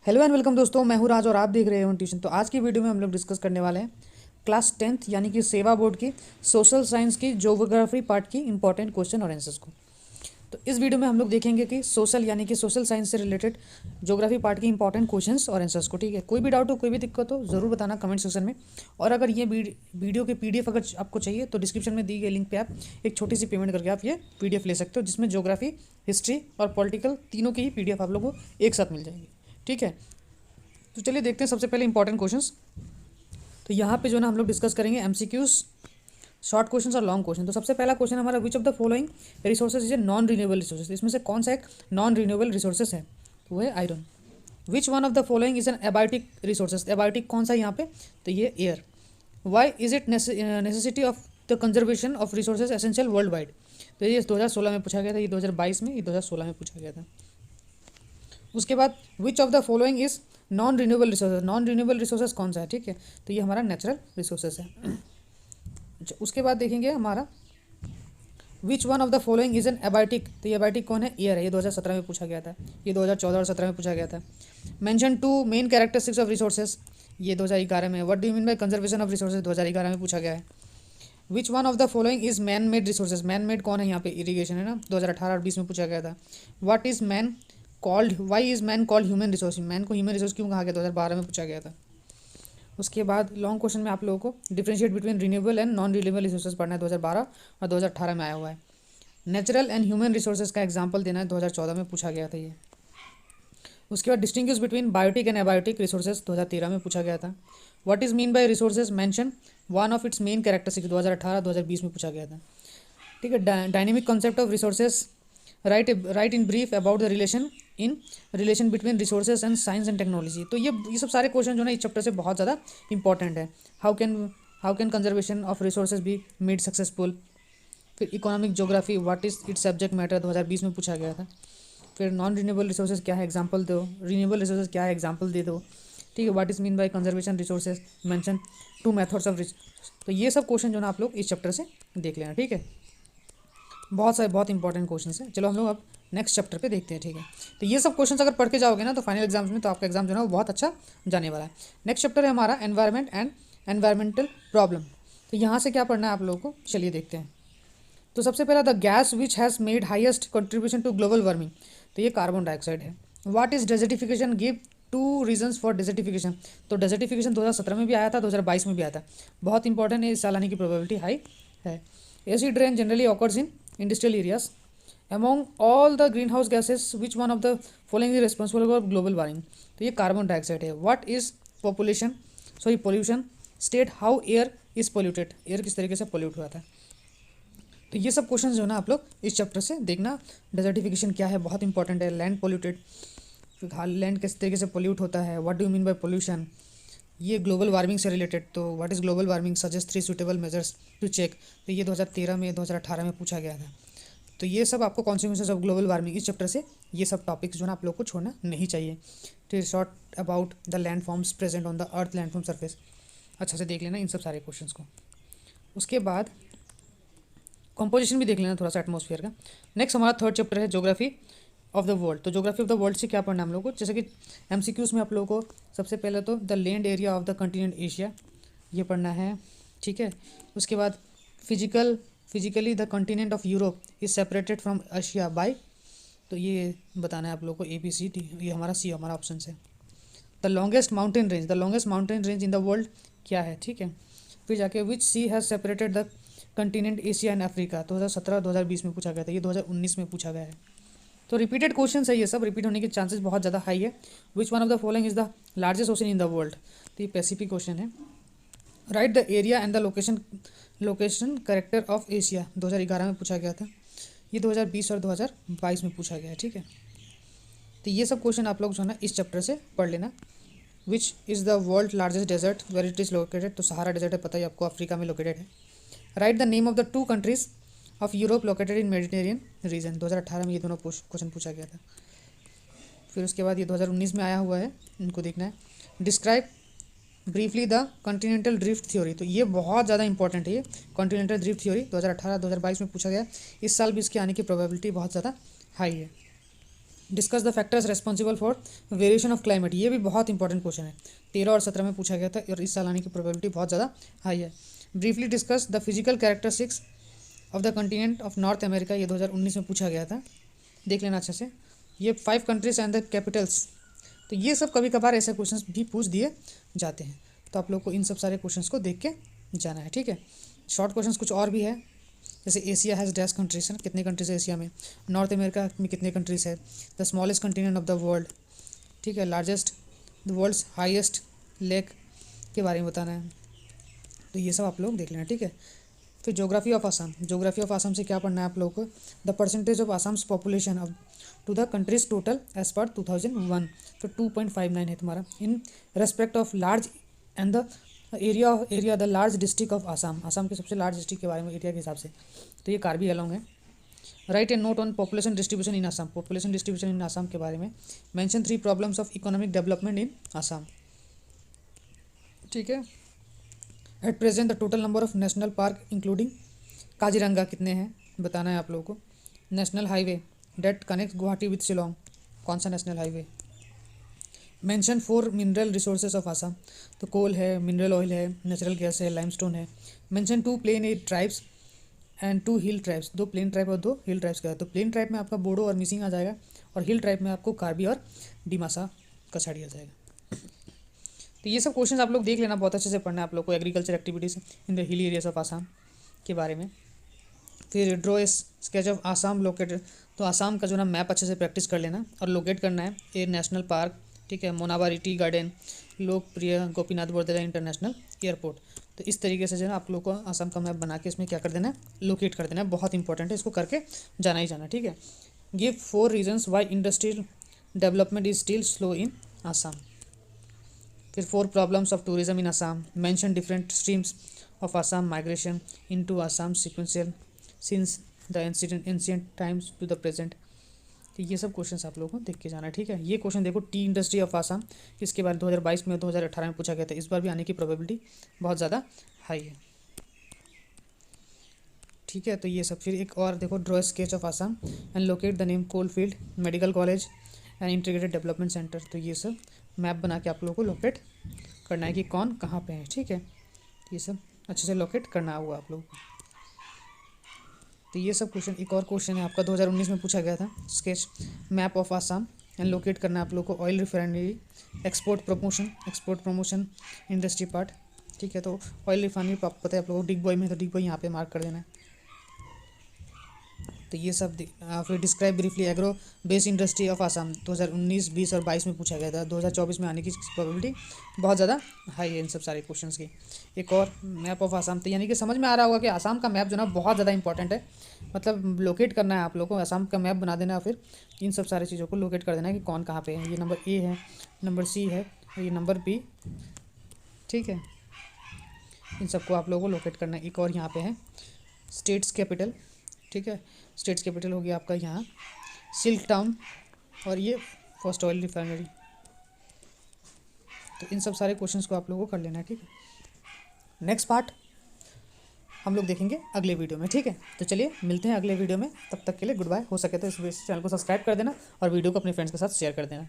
Hello and welcome दोस्तों, मैं हूँ राज और आप देख रहे हो ट्यूशन। तो आज की वीडियो में हम लोग डिस्कस करने वाले हैं क्लास 10th यानी कि सेवा बोर्ड की सोशल साइंस की ज्योग्राफी पार्ट की इंपॉर्टेंट क्वेश्चन और आंसर्स को। तो इस वीडियो में हम लोग देखेंगे कि सोशल यानी कि सोशल साइंस से रिलेटेड ज्योग्राफी पार्ट की इंपॉर्टेंट क्वेश्चंस और आंसर्स को। ठीक है, कोई भी डाउट हो, कोई भी दिक्कत हो, ज़रूर बताना कमेंट सेक्शन में। और अगर ये वीडियो के PDF अगर आपको चाहिए तो डिस्क्रिप्शन में दी गई लिंक पे आप एक छोटी सी पेमेंट करके आप ये PDF ले सकते हो, जिसमें ज्योग्राफी, हिस्ट्री और पॉलिटिकल तीनों की ही PDF आप लोगों को एक साथ मिल जाएगी। ठीक है, तो चलिए देखते हैं सबसे पहले इंपॉर्टेंट क्वेश्चंस। तो यहाँ पे जो ना हम लोग डिस्कस करेंगे MCQs, शॉर्ट क्वेश्चंस और लॉन्ग क्वेश्चन। तो सबसे पहला क्वेश्चन हमारा, which of the following resources is a non renewable resources. इसमें से कौन सा एक नॉन रिन्यूएबल रिसोर्सेज है? तो वो है iron. Which one of the following is an abiotic resources. Abiotic कौन सा यहाँ पे? तो ये air. Why is it necessity of the conservation of resources essential world wide. तो ये 2016 में पूछा गया था, ये 2022 में, ये 2016 में पूछा गया था। उसके बाद which of the following is non renewable resources. Non renewable resources कौन सा है? ठीक है, तो ये हमारा नेचुरल रिसोर्सेज है। अच्छा, उसके बाद देखेंगे हमारा विच one of the following is an abiotic. तो ये एबायोटिक कौन है? एयर है। ये 2017 में पूछा गया था, ये 2014 और 17 में पूछा गया था। Mention two main characteristics of resources, ये 2011 में। What do you mean by conservation of resources, 2011 में पूछा गया है। Which one of the following is man made resources. Man made कौन है यहाँ पे? इरीगेशन है ना, 2018 और 20 में पूछा गया था। What is man called, why is man called human resource. Man को ह्यूमन रिसोर्स क्यों कहा गया? 2012 में पूछा गया था। उसके बाद लॉन्ग क्वेश्चन में आप लोगों को differentiate between renewable and non renewable resources पढ़ना है, 2012 और 2018 में आया हुआ है। नेचुरल एंड ह्यूमन रिसोर्सेज का एग्जाम्पल देना है, 2014 में पूछा गया था ये। उसके बाद distinguish between biotic and abiotic resources, 2013 में पूछा गया था। What is mean by resources, mention one of its main characteristics, 2018 2020 में पूछा गया था। ठीक है, dynamic concept of resources, write in brief about the relation between resources and science and technology. तो ये सब सारे क्वेश्चन जो ना इस चैप्टर से बहुत ज़्यादा इंपॉर्टेंट है। How can conservation of resources be made successful. फिर economic geography, what is its subject matter, 2020 में पूछा गया था। फिर नॉन रिन्यूएबल रिसोर्सेज क्या है, एग्जाम्पल दो। रिन्यूएबल रिसोर्सेज क्या है, एग्जाम्पल दे दो। ठीक है, what is mean by conservation resources, mention two methods of तो ये सब क्वेश्चन जो ना आप लोग इस चैप्टर से देख लेना। ठीक है, बहुत सारे बहुत इंपॉर्टेंट क्वेश्चन हैं। चलो हम लोग अब नेक्स्ट चैप्टर पे देखते हैं। ठीक है, तो ये सब क्वेश्चन अगर पढ़ के जाओगे ना तो फाइनल एग्जाम्स में तो आपका एग्जाम जो है वो बहुत अच्छा जाने वाला है। नेक्स्ट चैप्टर है हमारा एनवायरनमेंट एंड एनवायरमेंटल प्रॉब्लम। तो यहाँ से क्या पढ़ना है आप लोगों को, चलिए देखते हैं। तो सबसे पहला, the gas which has made highest contribution to global warming. तो ये कार्बन डाइऑक्साइड है। What is desertification, give two reasons for desertification. तो डेजर्टिफिकेशन 2017 में भी आया था, 2022 में भी आया था। बहुत इंपॉर्टेंट है, इस साल आने की प्रोबेबिलिटी हाई है। Acid rain generally occurs in industrial areas. among all the greenhouse gases which one of the following is responsible for global warming। तो ये कार्बन डाइऑक्साइड है। What is pollution, state how air is polluted, air किस तरीके से pollute हुआ था। तो ये सब क्वेश्चन जो है ना आप लोग इस चैप्टर से देखना। डेजर्टिफिकेशन क्या है, बहुत इंपॉर्टेंट है। लैंड पोल्यूटेड, लैंड किस तरीके से पोल्यूट होता है। What do you mean by pollution, ये ग्लोबल वार्मिंग से रिलेटेड। तो what is global warming, suggest 3 suitable measures to check. तो ये 2013 में, 2018 में पूछा गया था। तो ये सब आपको कॉन्सिक्वेंसेस ऑफ ग्लोबल वार्मिंग इस चैप्टर से ये सब टॉपिक्स जो है आप लोग को छोड़ना नहीं चाहिए। फिर short about the land forms present on the earth land form surface, अच्छा से देख लेना इन सब सारे क्वेश्चंस को। उसके बाद कंपोजिशन भी देख लेना थोड़ा सा एटमॉस्फेयर का। नेक्स्ट हमारा थर्ड चैप्टर है ज्योग्राफी ऑफ द वर्ल्ड। तो ज्योग्राफी ऑफ द वर्ल्ड से क्या पढ़ना हम लोग को, जैसे कि MCQs में आप लोगों को सबसे पहले तो the land area of the continent Asia ये पढ़ना है। ठीक है, उसके बाद physically the continent of Europe is separated from Asia by, तो ये बताना है आप लोगों को ABCD, ये हमारा C हमारा ऑप्शन है। The longest mountain range in the world क्या है। ठीक है, फिर जाके which sea has separated the continent Asia and Africa, 2017 2020 में पूछा गया था, ये 2019 में पूछा गया है। तो रिपीटेड क्वेश्चन है, ये सब रिपीट होने के चांसेस बहुत ज़्यादा हाई है। Which one of the following is the largest ocean in the world, तो ये पैसिफिक क्वेश्चन है। Right the area and the location character of Asia, 2011 में पूछा गया था, ये 2020 और 2022 में पूछा गया है। ठीक है, तो ये सब क्वेश्चन आप लोग जो है ना इस चैप्टर से पढ़ लेना। Which is the world largest desert where it is located, तो सहारा डेजर्ट है, पता ही आपको, अफ्रीका में लोकेटेड है। Right the name of the 2 countries of Europe located in Mediterranean reason, 2018 में ये दोनों क्वेश्चन पूछा गया था। फिर उसके बाद ये 2019 में आया हुआ है, इनको देखना है। Describe briefly the continental drift theory, तो ये बहुत ज़्यादा इंपॉर्टेंट है। ये कॉन्टिनेंटल ड्रिफ्ट थ्योरी 2018 2022 में पूछा गया, इस साल भी इसके आने की प्रोबेबिलिटी बहुत ज़्यादा हाई है। Discuss the factors responsible for variation of climate, ये भी बहुत इंपॉर्टेंट क्वेश्चन है, 13 और 17 में पूछा गया था और इस साल आने की प्रोबेबिलिटी बहुत ज़्यादा हाई है। Briefly discuss the physical characteristics of the continent of north America, ये 2019 में पूछा गया था, देख लेना अच्छे से। ये 5 कंट्रीज एंड द कैपिटल्स, तो ये सब कभी कभार ऐसे क्वेश्चंस भी पूछ दिए जाते हैं, तो आप लोग को इन सब सारे क्वेश्चंस को देख के जाना है, ठीक है। शॉर्ट क्वेश्चंस कुछ और भी है, जैसे एशिया हैज़ डैश कंट्रीज है, कितने कंट्रीज है एशिया में, नॉर्थ अमेरिका में कितने कंट्रीज है, the smallest continent of the world, ठीक है, largest the world's highest lake के बारे में बताना है, तो ये सब आप लोग देख लेना, ठीक है। फिर geography of Assam, geography of Assam से क्या पढ़ना है आप लोगों को, the percentage of Assam's population of to the country's total as per 2001, तो 2.59 है तुम्हारा, in respect of large and the area the large district of Assam, Assam के सबसे लार्ज डिस्ट्रिक्ट के बारे में एरिया के हिसाब से, तो ये कार्बी एलोंग है। Write a note on population distribution in Assam, population distribution in Assam के बारे में। Mention 3 problems of economic development in Assam, ठीक है। At present the total number of national park including Kaziranga कितने हैं बताना है आप लोगों को। National highway that connect Guwahati with Shillong, कौन सा national highway. Mention 4 mineral resources of Assam, तो कोल है, मिनरल ऑयल है, नेचुरल गैस है, लाइमस्टोन है। Mention 2 plain tribes and 2 hill tribes, 2 plain tribe और 2 हिल ट्राइब्स का है, तो प्लेन ट्राइब में आपका बोडो और मिसिंग आ जाएगा, और हिल ट्राइब में आपको कार्बी और डिमासा कसाड़ी आ जाएगा। तो ये सब क्वेश्चन आप लोग देख लेना, बहुत अच्छे से पढ़ना है आप लोग को। Agriculture activities in the hilly areas of Assam के बारे में। फिर draw a sketch of Assam located, तो आसाम का जो ना मैप अच्छे से प्रैक्टिस कर लेना और लोकेट करना है। ए नेशनल पार्क, ठीक है, मोनाबारी टी गार्डन, लोकप्रिय गोपीनाथ बरदला इंटरनेशनल एयरपोर्ट, तो इस तरीके से जो है आप लोग को आसाम का मैप बना के इसमें क्या कर देना है, लोकेट कर देना है, बहुत इंपॉर्टेंट है, इसको करके जाना ही जाना, ठीक है। Give 4 reasons why industrial development is still slow in Assam. फिर 4 problems of tourism in Assam. Mention different streams of Assam migration into Assam sequential since the ancient times to the present, तो ये सब क्वेश्चंस आप लोगों को देख के जाना है, ठीक है। ये क्वेश्चन देखो, टी इंडस्ट्री ऑफ आसाम, इसके बारे 2022 में 2018 में पूछा गया था, इस बार भी आने की प्रोबेबिलिटी बहुत ज़्यादा हाई है, ठीक है। तो ये सब, फिर एक और देखो, draw sketch of Assam and locate the name coal field medical college and integrated development centre, तो ये सब मैप बना के आप लोगों को लोकेट करना है कि कौन कहाँ पे है, ठीक है। ये सब अच्छे से लोकेट करना होगा आप लोगों को। तो ये सब क्वेश्चन, एक और क्वेश्चन है आपका 2019 में पूछा गया था, sketch map of Assam and locate करना है आप लोग को oil refinery export promotion industry part, ठीक है। तो ऑयल रिफाइनरी आपको पता है आप लोगों को डिग बॉय में, तो डिग बॉय यहाँ पे मार्क कर देना है। तो ये सब फिर describe briefly agro based industry of Assam, 2019, 20 और 22 में पूछा गया था, 2024 में आने की प्रोबेबिलिटी बहुत ज़्यादा हाई है इन सब सारे क्वेश्चंस की। एक और मैप ऑफ आसाम, तो यानी कि समझ में आ रहा होगा कि आसाम का मैप जो ना बहुत ज़्यादा इंपॉर्टेंट है, मतलब लोकेट करना है आप लोगों को, आसाम का मैप बना देना, फिर इन सब सारी चीज़ों को लोकेट कर देना है कि कौन कहाँ पे है। ये नंबर ए है, नंबर सी है, ये नंबर बी, ठीक है, इन सबको आप लोगों को लोकेट करना है। एक और यहाँ पे है स्टेट्स कैपिटल, ठीक है, स्टेट्स कैपिटल हो गया आपका यहाँ सिल्क टाउन, और ये फर्स्ट ऑयल रिफाइनरी। तो इन सब सारे क्वेश्चंस को आप लोगों को कर लेना है, ठीक है। नेक्स्ट पार्ट हम लोग देखेंगे अगले वीडियो में, ठीक है। तो चलिए मिलते हैं अगले वीडियो में, तब तक के लिए गुड बाय। हो सके तो इस चैनल को सब्सक्राइब कर देना और वीडियो को अपने फ्रेंड्स के साथ शेयर कर देना।